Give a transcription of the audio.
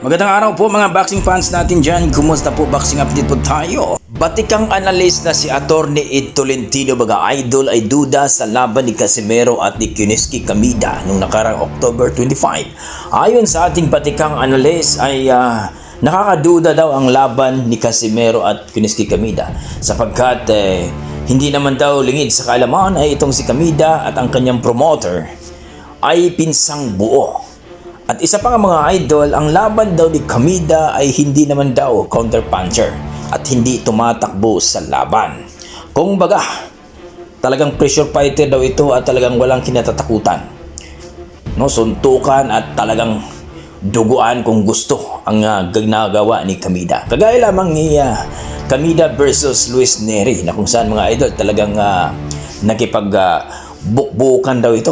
Magandang araw po mga boxing fans natin dyan. Kumusta po? Boxing update po tayo. Batikang analyst na si Attorney Ed Tolentino baga idol ay duda sa laban ni Casimero at ni Kuniski Kamida nung nakarang October 25. Ayon sa ating batikang analyst ay nakakaduda daw ang laban ni Casimero at Kuniski Kamida sapagkat hindi naman daw lingid sa kaalaman ay itong si Kamida at ang kanyang promoter ay pinsang buo. At isa pa nga mga idol, ang laban daw ni Kamida ay hindi naman daw counter-puncher at hindi tumatakbo sa laban. Kung baga, talagang pressure fighter daw ito at talagang walang kinatatakutan. No, suntukan at talagang duguan kung gusto ang ginagawa ni Kamida. Kagaya lamang ni Kamida versus Luis Neri na kung saan mga idol talagang nakipag bukbukan daw ito.